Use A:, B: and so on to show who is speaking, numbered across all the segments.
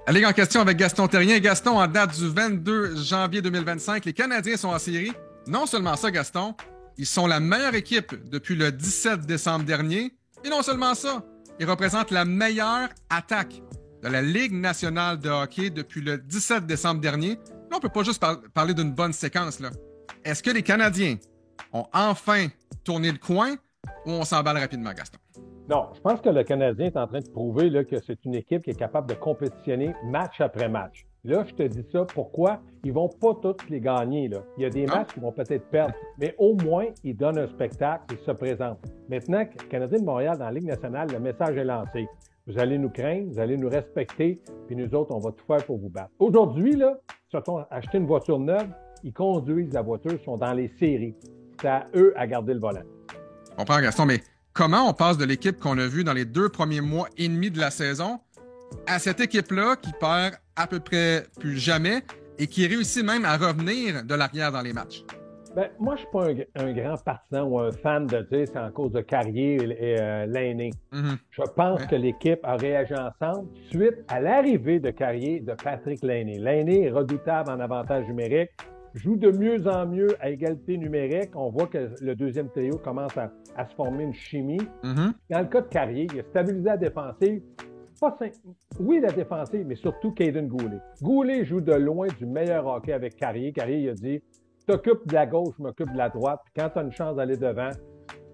A: La Ligue en question avec Gaston Terrien. Gaston, en date du 22 janvier 2025, les Canadiens sont en série. Non seulement ça, Gaston, ils sont la meilleure équipe depuis le 17 décembre dernier. Et non seulement ça, ils représentent la meilleure attaque de la Ligue nationale de hockey depuis le 17 décembre dernier. Là, on peut pas juste parler d'une bonne séquence, là. Est-ce que les Canadiens ont enfin tourné le coin ou on s'emballe rapidement, Gaston?
B: Non, je pense que le Canadien est en train de prouver là, que c'est une équipe qui est capable de compétitionner match après match. Là, je te dis ça, pourquoi? Ils vont pas tous les gagner. Là. Il y a des
A: Non?
B: matchs qui vont peut-être perdre, mais au moins, ils donnent un spectacle, ils se présentent. Maintenant, Canadien de Montréal, dans la Ligue nationale, le message est lancé. Vous allez nous craindre, vous allez nous respecter, puis nous autres, on va tout faire pour vous battre. Aujourd'hui, là, ils se sont achetés une voiture neuve, ils conduisent la voiture, ils sont dans les séries. C'est à eux à garder le volant.
A: On comprend, Gaston, mais comment on passe de l'équipe qu'on a vue dans les 2 premiers mois et demi de la saison à cette équipe-là qui perd à peu près plus jamais et qui réussit même à revenir de l'arrière dans les matchs?
B: Ben, moi, je suis pas un grand partisan ou un fan de dire c'est en cause de Carrier et Lainé.
A: Mhm.
B: Je pense
A: Ouais.
B: que l'équipe a réagi ensemble suite à l'arrivée de Carrier et de Patrick Lainé. Lainé est redoutable en avantage numérique, joue de mieux en mieux à égalité numérique. On voit que le deuxième trio commence à se former une chimie.
A: Mhm.
B: Dans le cas de Carrier, il a stabilisé la défensive. Oui, la défensive, mais surtout Caden Goulet. Goulet joue de loin du meilleur hockey avec Carrier. Carrier, il a dit t'occupes de la gauche, je m'occupe de la droite. Puis quand tu as une chance d'aller devant,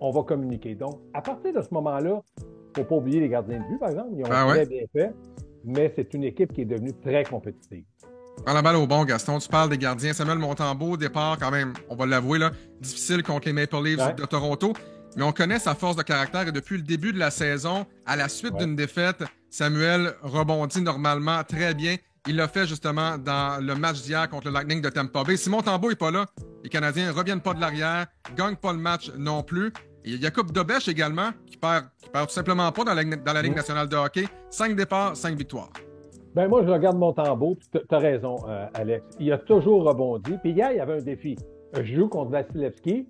B: on va communiquer. Donc, à partir de ce moment-là, il ne faut pas oublier les gardiens de but, par exemple. Ils ont
A: Ouais.
B: très bien fait. Mais c'est une équipe qui est devenue très compétitive.
A: Prends la balle au bon, Gaston. Tu parles des gardiens. Samuel Montembeault, au départ, quand même, on va l'avouer, là, difficile contre les Maple Leafs
B: Ouais.
A: de Toronto. Mais on connaît sa force de caractère et depuis le début de la saison, à la suite
B: Ouais.
A: d'une défaite, Samuel rebondit normalement très bien. Il l'a fait justement dans le match d'hier contre le Lightning de Tampa Bay. Si Montembeault n'est pas là, les Canadiens ne reviennent pas de l'arrière, ne gagnent pas le match non plus. Et il y a Jakub Dobeš également, qui perd tout simplement pas dans la Ligue nationale de hockey. 5 départs, 5 victoires.
B: Ben moi, je regarde Montembeault, puis tu as raison, Alex. Il a toujours rebondi. Puis hier, il y avait un défi. Je joue contre Vasilevski,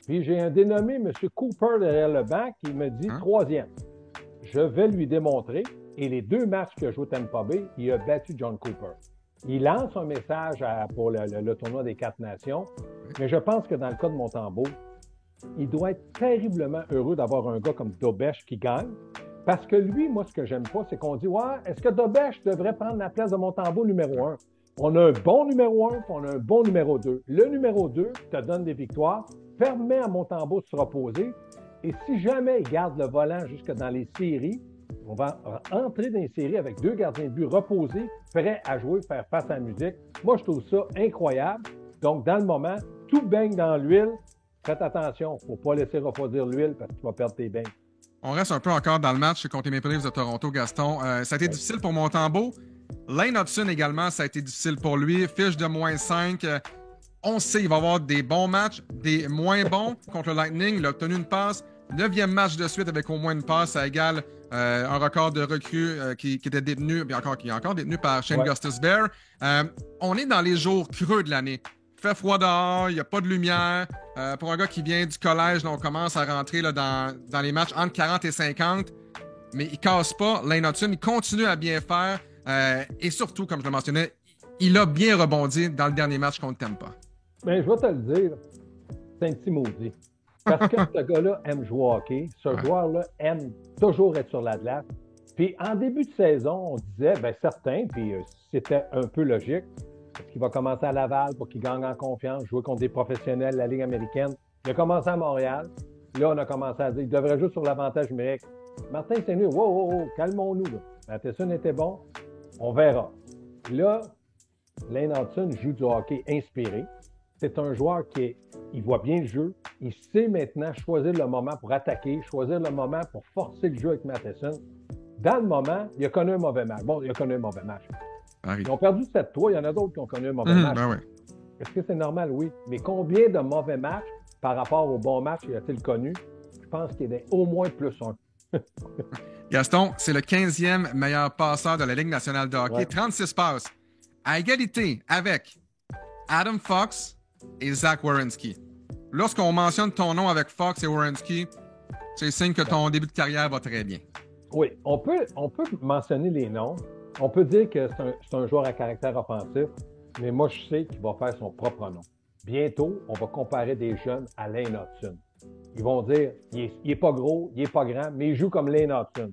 B: puis j'ai un dénommé M. Cooper derrière le banc qui me dit troisième. Je vais lui démontrer. Et les 2 matchs qu'il a joué Tampa Bay, il a battu John Cooper. Il lance un message pour le tournoi des 4 nations, mais je pense que dans le cas de Montembeault, il doit être terriblement heureux d'avoir un gars comme Dobeš qui gagne. Parce que lui, moi, ce que j'aime pas, c'est qu'on dit ouais, est-ce que Dobeš devrait prendre la place de Montembeault numéro 1? On a un bon numéro 1 puis on a un bon numéro 2. Le numéro 2 te donne des victoires, permet à Montembeault de se reposer. Et si jamais il garde le volant jusque dans les séries, on va entrer dans les séries avec 2 gardiens de but reposés, prêts à jouer, faire face à la musique. Moi, je trouve ça incroyable. Donc, dans le moment, tout baigne dans l'huile. Faites attention, il ne faut pas laisser refroidir l'huile parce que tu vas perdre tes bains.
A: On reste un peu encore dans le match contre les Maple Leafs de Toronto, Gaston. Ça a été difficile pour Montembeault. Lane Hudson également, ça a été difficile pour lui. Fiche de -5. On sait qu'il va y avoir des bons matchs, des moins bons. Contre le Lightning, il a obtenu une passe. 9e match de suite avec au moins une passe. Ça égale un record de recrue qui était détenu, qui est encore détenu par Shane Gostisbehere. On est dans les jours creux de l'année. Il fait froid dehors, il n'y a pas de lumière. Pour un gars qui vient du collège, là, on commence à rentrer là, dans les matchs entre 40 et 50. Mais il ne casse pas. Lane Hudson, il continue à bien faire. Et surtout, comme je le mentionnais, il a bien rebondi dans le dernier match contre Tampa.
B: Bien, je vais te le dire, c'est un petit maudit. Parce que ce gars-là aime jouer au hockey. Ce joueur-là aime toujours être sur la glace. Puis en début de saison, on disait, bien certain, puis c'était un peu logique, parce qu'il va commencer à Laval pour qu'il gagne en confiance, jouer contre des professionnels de la Ligue américaine. Il a commencé à Montréal. Là, on a commencé à dire, il devrait jouer sur l'avantage numérique. Martin Saint-Louis, wow, calmons-nous. Matheson était bon, on verra. Là, Lane Hudson joue du hockey inspiré. C'est un joueur il voit bien le jeu. Il sait maintenant choisir le moment pour attaquer, choisir le moment pour forcer le jeu avec Matheson. Dans le moment, il a connu un mauvais match. Bon, il a connu un mauvais match. Ils ont perdu 7-3. Il y en a d'autres qui ont connu un mauvais match.
A: Ben oui.
B: Est-ce que c'est normal? Oui. Mais combien de mauvais matchs par rapport au bon match a-t-il connu? Je pense qu'il est au moins +1.
A: Gaston, c'est le 15e meilleur passeur de la Ligue nationale de hockey. 36 passes. À égalité avec Adam Fox et Zach Werenski. Lorsqu'on mentionne ton nom avec Fox et Werenski, c'est signe que ton début de carrière va très bien.
B: Oui, on peut mentionner les noms, On peut dire que c'est un joueur à caractère offensif, mais moi, je sais qu'il va faire son propre nom. Bientôt, on va comparer des jeunes à Lane Hudson. Ils vont dire, il est pas gros, il est pas grand, mais il joue comme Lane Hudson.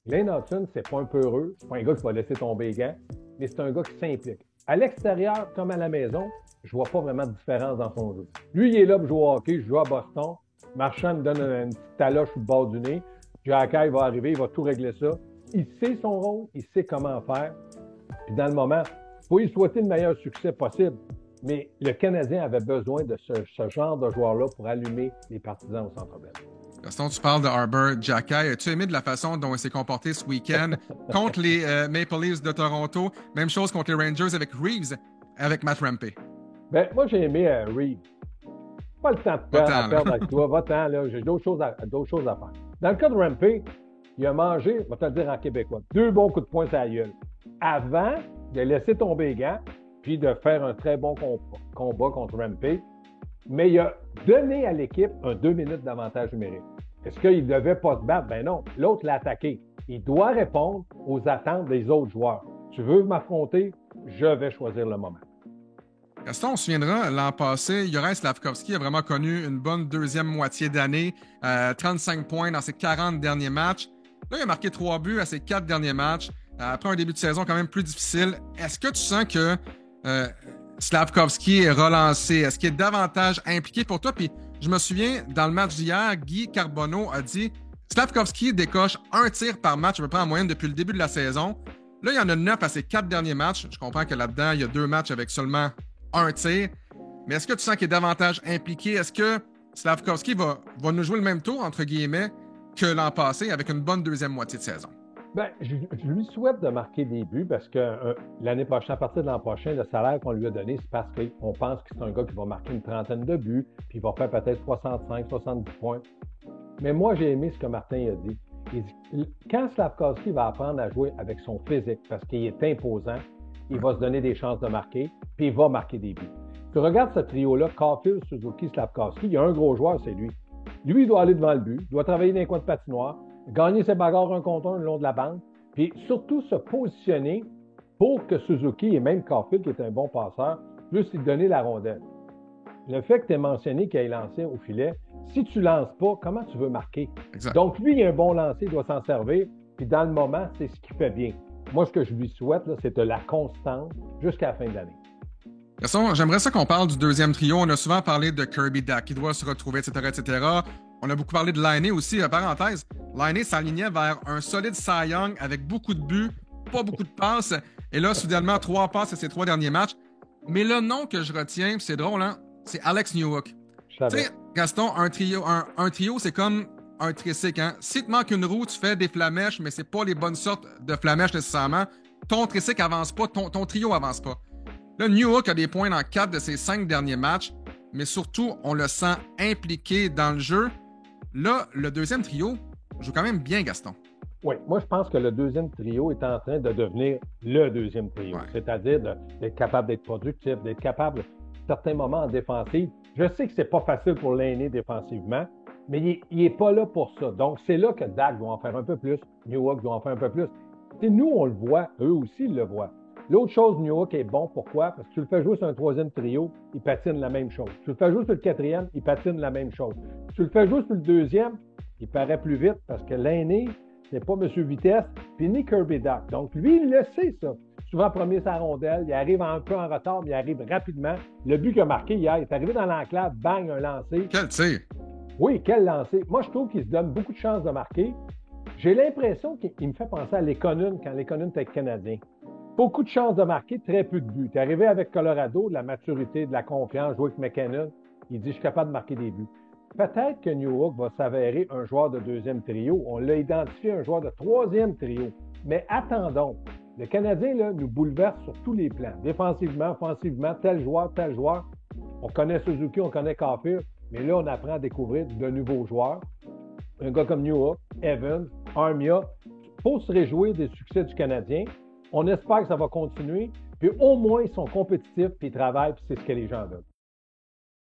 B: Lane Hudson, c'est pas un peu heureux, c'est pas un gars qui va laisser tomber les gants, mais c'est un gars qui s'implique. À l'extérieur, comme à la maison, je vois pas vraiment de différence dans son jeu. Lui, il est là pour jouer au hockey, je joue à Boston. Marchand me donne une petite taloche sur le bord du nez. Jacky va arriver, il va tout régler ça. Il sait son rôle, il sait comment faire. Puis dans le moment, il faut lui souhaiter le meilleur succès possible. Mais le Canadien avait besoin de ce genre de joueur-là pour allumer les partisans au Centre Bell.
A: Gaston, tu parles de Arber Xhekaj. As-tu aimé de la façon dont il s'est comporté ce week-end contre les Maple Leafs de Toronto? Même chose contre les Rangers avec Reeves, avec Matt Rempe.
B: Ben, moi, j'ai aimé Reeves. Pas le temps de perdre avec toi. Va-t'en, là. J'ai d'autres choses à faire. Dans le cas de Rempe, il a mangé, on va te le dire en québécois, 2 bons coups de poing sur la gueule. Avant de laisser tomber les gants, puis de faire un très bon combat contre Rempe. Mais il a donné à l'équipe un 2 minutes d'avantage numérique. Est-ce qu'il ne devait pas se battre? Ben non. L'autre l'a attaqué. Il doit répondre aux attentes des autres joueurs. Tu veux m'affronter? Je vais choisir le moment.
A: Gaston, on se souviendra, l'an passé, Juraj Slafkovský a vraiment connu une bonne deuxième moitié d'année, 35 points dans ses 40 derniers matchs. Là, il a marqué 3 buts à ses 4 derniers matchs, après un début de saison quand même plus difficile. Est-ce que tu sens que Slafkovský est relancé? Est-ce qu'il est davantage impliqué pour toi? Puis je me souviens, dans le match d'hier, Guy Carbonneau a dit Slafkovský décoche un tir par match à peu près en moyenne depuis le début de la saison. Là, il y en a 9 à ses 4 derniers matchs. Je comprends que là-dedans, il y a 2 matchs avec seulement un tir. Mais est-ce que tu sens qu'il est davantage impliqué? Est-ce que Slafkovský va nous jouer le même tour, entre guillemets, que l'an passé avec une bonne deuxième moitié de saison?
B: Bien, je lui souhaite de marquer des buts parce que l'année prochaine, à partir de l'an prochain, le salaire qu'on lui a donné, c'est parce qu'on pense que c'est un gars qui va marquer une trentaine de buts, puis il va faire peut-être 65, 70 points. Mais moi, j'ai aimé ce que Martin a dit. Il dit quand Slafkovský va apprendre à jouer avec son physique, parce qu'il est imposant, il va se donner des chances de marquer, puis il va marquer des buts. Tu regardes ce trio-là, Caulfield, Suzuki, Slafkovský, il y a un gros joueur, c'est lui. Lui, il doit aller devant le but, il doit travailler dans les coins de patinoire, gagner ses bagarres un contre un le long de la bande, puis surtout se positionner pour que Suzuki et même Caulfield, qui est un bon passeur, puissent lui donner la rondelle. Le fait que tu aies mentionné qu'il ait lancé au filet, si tu ne lances pas, comment tu veux marquer?
A: Exact.
B: Donc, lui, il a un bon lancer, il doit s'en servir, puis dans le moment, c'est ce qu'il fait bien. Moi, ce que je lui souhaite, là, c'est de la constance jusqu'à la fin de l'année.
A: Gaston, j'aimerais ça qu'on parle du deuxième trio. On a souvent parlé de Kirby Dach, qui doit se retrouver, etc., etc. On a beaucoup parlé de Laine aussi. Parenthèse, Laine s'alignait vers un solide Cy Young avec beaucoup de buts, pas beaucoup de passes. Et là, soudainement, 3 passes à ses 3 derniers matchs. Mais le nom que je retiens, c'est drôle, hein, c'est Alex Newhook. Tu sais, Gaston, un trio, c'est comme un tricycle. Hein? Si te manque une roue, tu fais des flamèches, mais c'est pas les bonnes sortes de flamèches nécessairement. Ton tricycle avance pas, ton trio avance pas. Là, Newhook a des points dans 4 de ses 5 derniers matchs, mais surtout, on le sent impliqué dans le jeu. Là, le deuxième trio joue quand même bien, Gaston.
B: Oui, moi, je pense que le deuxième trio est en train de devenir le deuxième trio. Ouais. C'est-à-dire d'être capable d'être productif, d'être capable, à certains moments, en défensive. Je sais que c'est pas facile pour l'aîné défensivement, mais il n'est pas là pour ça. Donc, c'est là que Dach doit en faire un peu plus, Newhook doit en faire un peu plus. Et nous, on le voit, eux aussi, ils le voient. L'autre chose, Newhook est bon, pourquoi? Parce que tu le fais jouer sur un troisième trio, il patine la même chose. Tu le fais jouer sur le quatrième, il patine la même chose. Tu le fais jouer sur le deuxième, il paraît plus vite parce que l'aîné, c'est pas Monsieur Vitesse, puis ni Kirby Dach. Donc, lui, il le sait, ça. Souvent, premier sa rondelle, il arrive un peu en retard, mais il arrive rapidement. Le but qu'il a marqué hier, il est arrivé dans l'enclave, bang, un lancer.
A: Quel tir!
B: Oui, quel lancer. Moi, je trouve qu'il se donne beaucoup de chances de marquer. J'ai l'impression qu'il me fait penser à Lekonen quand Lekonen était Canadien. Beaucoup de chances de marquer, très peu de buts. Tu es arrivé avec Colorado, de la maturité, de la confiance, jouer avec McKinnon. Il dit, je suis capable de marquer des buts. Peut-être que Newhook va s'avérer un joueur de deuxième trio. On l'a identifié un joueur de troisième trio. Mais attendons. Le Canadien là, nous bouleverse sur tous les plans. Défensivement, offensivement, tel joueur, tel joueur. On connaît Suzuki, on connaît Caulfield. Mais là, on apprend à découvrir de nouveaux joueurs. Un gars comme Newhook, Evans, Armia. Il faut se réjouir des succès du Canadien. On espère que ça va continuer. Puis au moins, ils sont compétitifs, puis ils travaillent, puis c'est ce que les gens veulent.